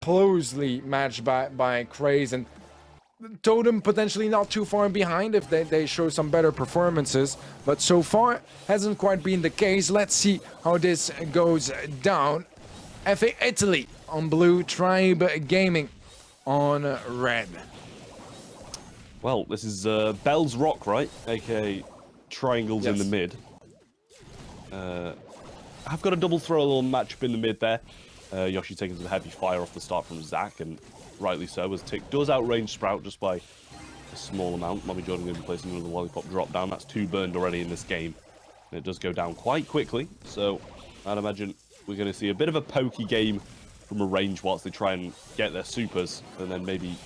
closely matched by Craze, and Totem potentially not too far behind if they show some better performances, but so far hasn't quite been the case. Let's see how this goes down. FA Italy on blue, Tribe Gaming on red. Well, this is Bell's Rock, right? AKA triangles in the mid. I've got a double throw, a little matchup in the mid there. Yoshi taking some heavy fire off the start from Zach, and rightly so, as Tick does outrange Sprout just by a small amount. MommiJordan going to be placing another lollipop drop down. That's 2 burned already in this game. And it does go down quite quickly, so I'd imagine we're going to see a bit of a pokey game from a range whilst they try and get their supers, and then maybe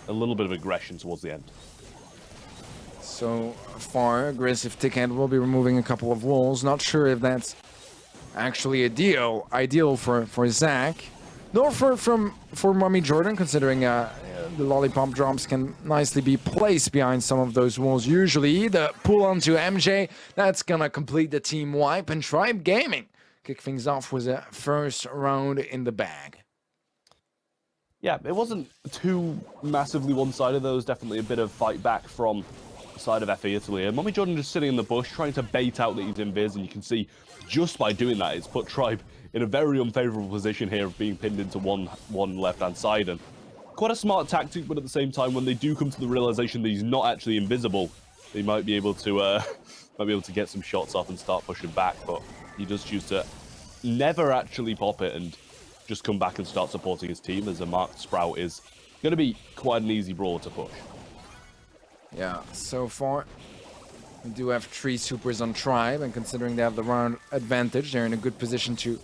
a little bit of aggression towards the end. So far, aggressive Tickhand will be removing a couple of walls. Not sure if that's actually ideal for Zach, nor for MommiJordan, considering the lollipop drops can nicely be placed behind some of those walls. Usually, the pull onto MJ, that's gonna complete the team wipe, and Tribe Gaming kick things off with a first round in the bag. Yeah, it wasn't too massively one-sided. There was definitely a bit of fight back from the side of FA Italy. And MommiJordan just sitting in the bush, trying to bait out that he's invis, and you can see just by doing that, it's put Tribe in a very unfavorable position here of being pinned into one left-hand side. And quite a smart tactic, but at the same time, when they do come to the realization that he's not actually invisible, they might be able to get some shots off and start pushing back. But he does choose to never actually pop it and just come back and start supporting his team, as a marked Sprout is going to be quite an easy brawler to push. Yeah, so far we do have 3 supers on Tribe, and considering they have the round advantage, they're in a good position to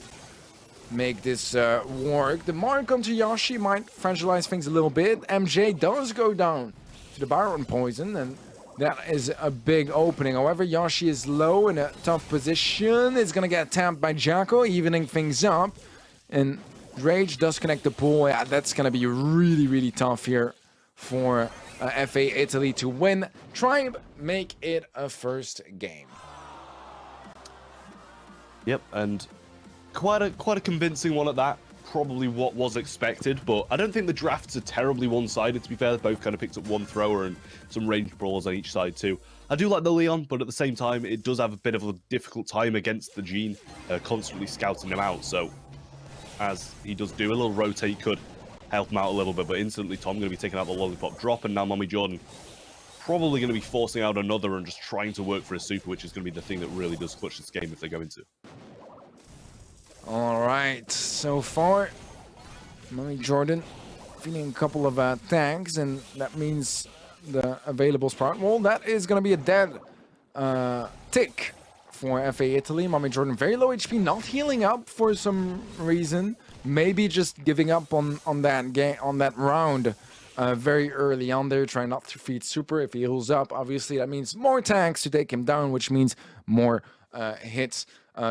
make this work. The mark onto Yoshi might fragilize things a little bit. MJ does go down to the Baron poison, and that is a big opening. However, Yoshi is low in a tough position. It's gonna get tapped by Jiaco, evening things up. And Drage does connect the pool. Yeah, that's gonna be really, really tough here for FA Italy to win. Tribe make it a first game. Yep, and quite a convincing one at that. Probably what was expected, but I don't think the drafts are terribly one-sided, to be fair. They both kind of picked up one thrower and some ranged brawlers on each side too. I do like the Leon, but at the same time, it does have a bit of a difficult time against the Gene, constantly scouting him out. So, as he does do, a little rotate could help him out a little bit, but instantly Tom going to be taking out the lollipop drop, and now MommiJordan probably going to be forcing out another and just trying to work for his super, which is going to be the thing that really does clutch this game if they go into. All right, so far, MommiJordan feeling a couple of tags, and that means the available Sprout wall. That is going to be a dead tick for FA Italy. MommiJordan very low HP, not healing up for some reason. Maybe just giving up on that game, on that round very early on there, trying not to feed super. If he heals up, obviously that means more tanks to take him down, which means more hits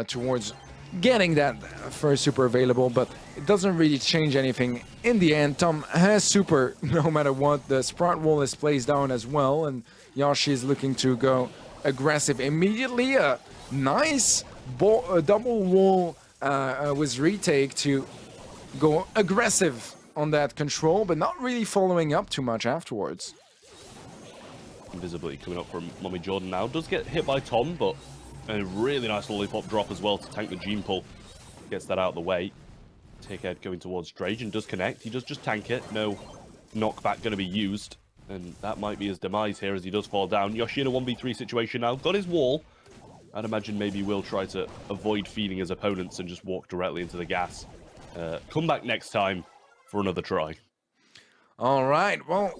towards getting that first super available, but it doesn't really change anything in the end. Tom has super no matter what. The Sprout wall is placed down as well, and Yoshi is looking to go aggressive immediately. A nice double wall with retake to go aggressive on that control, but not really following up too much afterwards. Invisibility coming up from MommiJordan now. Does get hit by Tom, but a really nice lollipop drop as well to tank the Gene pull. Gets that out of the way. Tickhead going towards Drage and does connect. He does just tank it. No knockback going to be used. And that might be his demise here as he does fall down. Yoshi in a 1v3 situation now. Got his wall. I'd imagine maybe he will try to avoid feeding his opponents and just walk directly into the gas. Come back next time for another try. All right, well,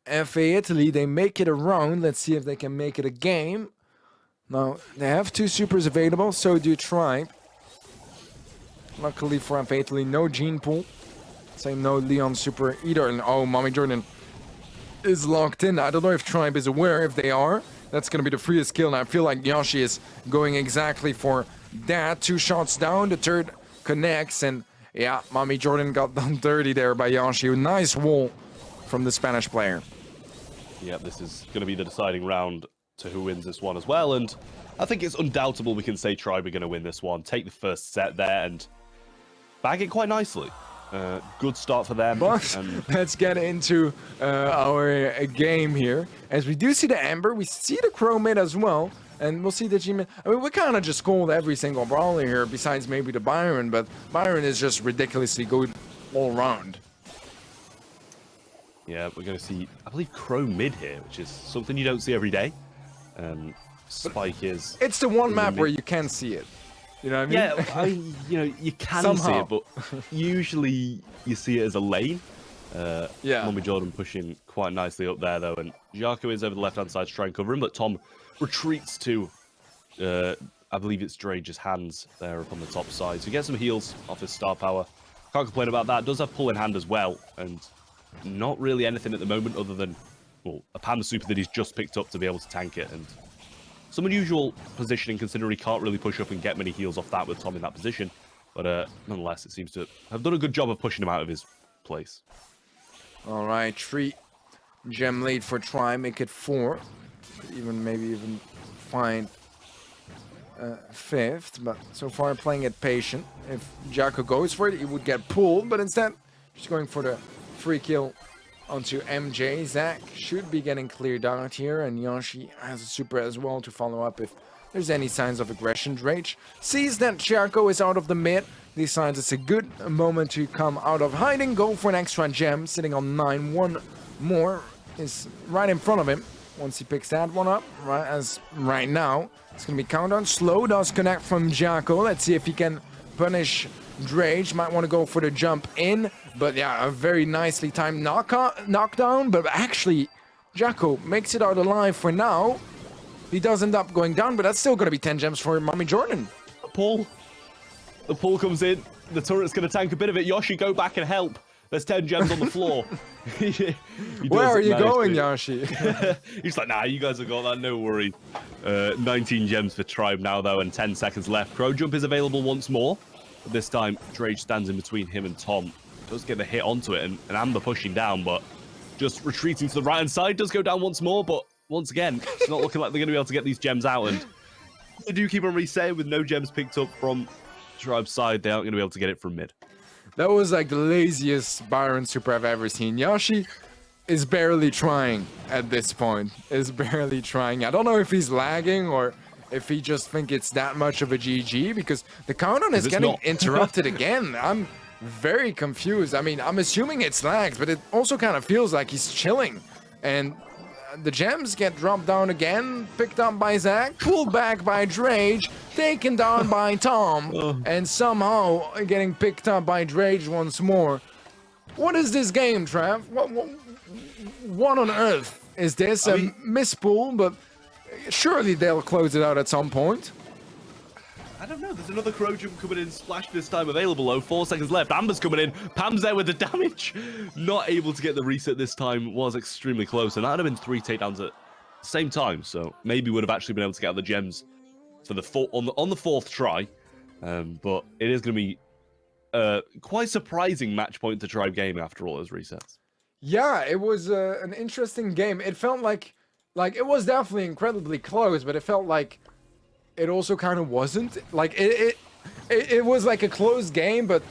FA Italy, they make it a round. Let's see if they can make it a game. Now, they have 2 supers available, so do Tribe. Luckily for FA Italy, no Gene pool. Same no Leon super either. And oh, MommiJordan is locked in. I don't know if Tribe is aware. If they are, that's going to be the freest kill. And I feel like Yoshi is going exactly for that. 2 shots down, the third connects. And yeah, MommiJordan got done dirty there by Yoshi. Nice wall from the Spanish player. Yeah, this is going to be the deciding round to who wins this one as well, and I think it's undoubtable we can say Tribe are going to win this one, take the first set there and bag it quite nicely. Good start for them. But let's get into our game here. As we do see the Ember, we see the Crow mid as well. And we'll see the G mid. I mean, we kind of just called every single brawler here, besides maybe the Byron. But Byron is just ridiculously good all around. Yeah, we're going to see, I believe, Crow mid here, which is something you don't see every day. Spike is... It's the one map where you can see it. You know what I mean? Yeah, you can Somehow. see it, but usually you see it as a lane. Yeah. MommiJordan pushing quite nicely up there, though, and Jiaco is over the left-hand side to try and cover him, but Tom retreats to, I believe it's Drage's hands there up on the top side. So he gets some heals off his star power. Can't complain about that. Does have pull in hand as well, and not really anything at the moment other than, well, a Panda Super that he's just picked up to be able to tank it, and some unusual positioning considering he can't really push up and get many heals off that with Tom in that position. But nonetheless, it seems to have done a good job of pushing him out of his place. All right, 3 gem lead for Try, make it 4. Maybe even find 5th, but so far playing it patient. If Jiaco goes for it, he would get pulled, but instead, just going for the free kill onto MJ. Zach should be getting cleared out here, and Yoshi has a super as well to follow up if there's any signs of aggression. Drage sees that Jiaco is out of the mid, decides it's a good moment to come out of hiding, go for an extra gem, sitting on 9. One more is right in front of him. Once he picks that one up, right now, it's going to be countdown. Slow does connect from Jiaco. Let's see if he can punish Drage. Might want to go for the jump in, but yeah, a very nicely timed knockdown. But actually, Jiaco makes it out alive for now. He does end up going down, but that's still going to be 10 gems for MommiJordan. The pull comes in. The turret's going to tank a bit of it. Yoshi, go back and help. There's 10 gems on the floor. Where are you going, Yoshi? He's like, nah, you guys have got that, no worry. 19 gems for Tribe now, though, and 10 seconds left. Crow Jump is available once more. But this time, Drage stands in between him and Tom. Does get the hit onto it, and Amber pushing down, but just retreating to the right-hand side. Does go down once more, but once again, it's not looking like they're going to be able to get these gems out. And they do keep on resetting with no gems picked up from Tribe's side. They aren't going to be able to get it from mid. That was like the laziest Byron super I've ever seen. Yoshi is barely trying at this point. Is barely trying. I don't know if he's lagging or if he just think it's that much of a GG, because the countdown is getting interrupted again. I'm very confused. I mean, I'm assuming it's lags, but it also kind of feels like he's chilling. And the gems get dropped down again, picked up by Zach, pulled back by Drage, taken down by Tom, and somehow getting picked up by Drage once more. What is this game, Trav? What on earth is this? A mispull, but surely they'll close it out at some point. I don't know. There's another Crow Jump coming in. Splash this time available, though. 4 seconds left. Amber's coming in. Pam's there with the damage. Not able to get the reset this time. Was extremely close. And that would have been 3 takedowns at the same time. So maybe would have actually been able to get out the gems for the on the 4th try. But it is going to be quite surprising match point to Tribe game after all those resets. Yeah, it was an interesting game. It felt like it was definitely incredibly close, but it felt like it also kind of wasn't. Like it was like a close game, but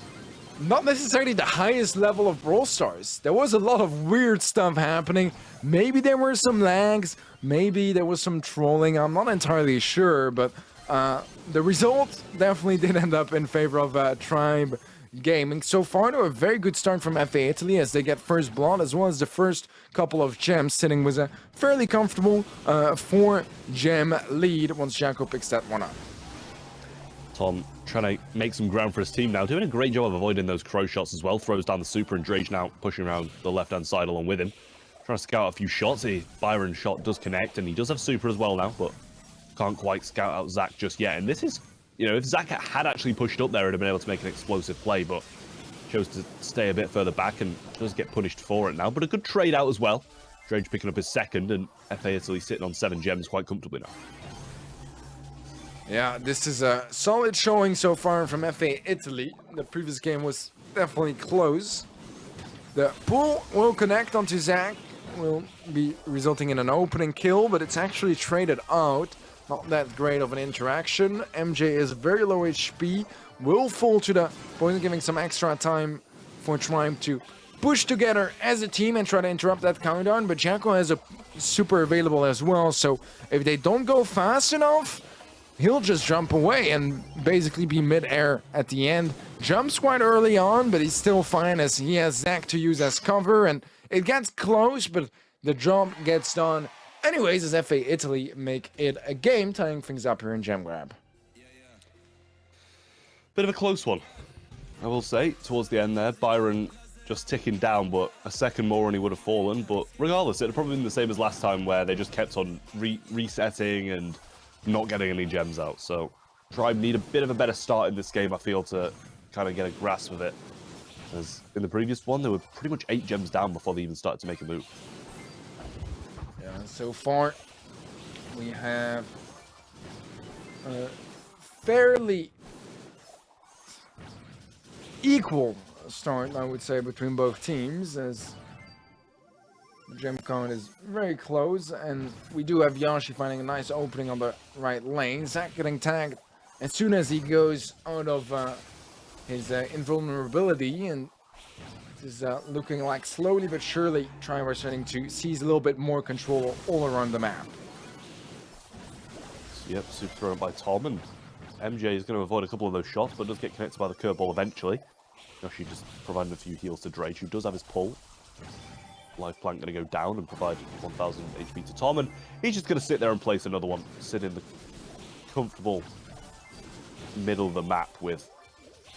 not necessarily the highest level of Brawl Stars. There was a lot of weird stuff happening. Maybe there were some lags, maybe there was some trolling. I'm not entirely sure, but the result definitely did end up in favor of Tribe Gaming. So far, though, a very good start from FA Italy as they get first blood, as well as the first couple of gems, sitting with a fairly comfortable 4-gem lead once Jiaco picks that one up. Tom trying to make some ground for his team now, doing a great job of avoiding those crow shots as well. Throws down the super, and Drage now pushing around the left-hand side along with him. Trying to scout a few shots. The Byron shot does connect, and he does have super as well now, but can't quite scout out Zach just yet. And this is, you know, if Zach had actually pushed up there, he'd have been able to make an explosive play, but chose to stay a bit further back and does get punished for it now. But a good trade out as well. Drage picking up his second, and FA Italy sitting on 7 gems quite comfortably now. Yeah, this is a solid showing so far from FA Italy. The previous game was definitely close. The pull will connect onto Zach, will be resulting in an opening kill, but it's actually traded out. Not that great of an interaction. MJ is very low HP, will fall to the point, giving some extra time for trying to push together as a team and try to interrupt that countdown, but Jiaco has a super available as well, so if they don't go fast enough, he'll just jump away and basically be mid-air at the end. Jumps quite early on, but he's still fine as he has Zach to use as cover, and it gets close, but the jump gets done. Anyways, as FA Italy make it a game, tying things up here in Gem Grab. Bit of a close one, I will say, towards the end there. Byron just ticking down, but a second more and he would have fallen. But regardless, it would have probably been the same as last time where they just kept on resetting and not getting any gems out. So Tribe need a bit of a better start in this game, I feel, to kind of get a grasp of it. As in the previous one, they were pretty much 8 gems down before they even started to make a move. Yeah, so far we have a fairly equal start, I would say, between both teams, as the gem count is very close, and we do have Yoshi finding a nice opening on the right lane. Zach getting tagged as soon as he goes out of his invulnerability, and this is looking like slowly but surely Tribe are starting to seize a little bit more control all around the map. Yep, super thrown by Tom, and MJ is going to avoid a couple of those shots, but does get connected by the curveball eventually. Yoshi just providing a few heals to Drage, who does have his pull. Life Plant going to go down and provide 1,000 HP to Tom, and he's just going to sit there and place another one. Sit in the comfortable middle of the map with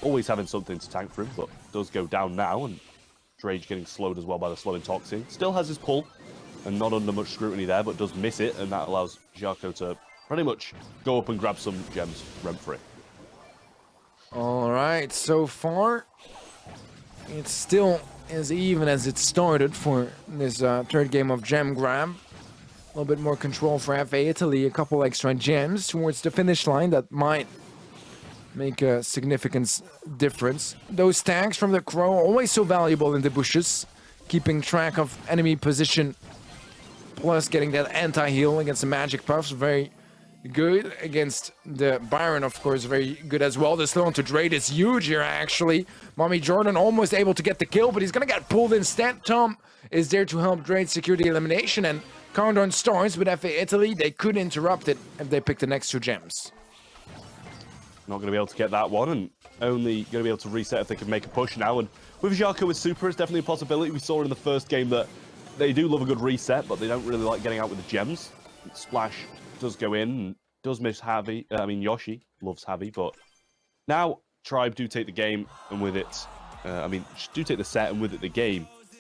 always having something to tank for him, but does go down now, and Drage getting slowed as well by the slowing Toxin. Still has his pull, and not under much scrutiny there, but does miss it, and that allows Jiaco to pretty much go up and grab some gems rent-free. All right, so far it's still as even as it started for this third game of Gem Grab. A little bit more control for FA Italy, a couple extra gems towards the finish line that might make a significant difference. Those tags from the Crow are always so valuable in the bushes, keeping track of enemy position, plus getting that anti-heal against the magic puffs, very good. Against the Byron, of course, very good as well. The slow onto Drage is huge here, actually. MommiJordan almost able to get the kill, but he's gonna get pulled instead. Tom is there to help Drage secure the elimination, and countdown starts with FA Italy. They could interrupt it if they pick the next 2 gems. Not going to be able to get that one, and only going to be able to reset if they can make a push now. And with Jiaco with Super, it's definitely a possibility. We saw in the first game that they do love a good reset, but they don't really like getting out with the gems. Splash does go in, and does miss Javi. Yoshi loves Javi, but now Tribe do take the game, and with it, do take the set, and with it the game.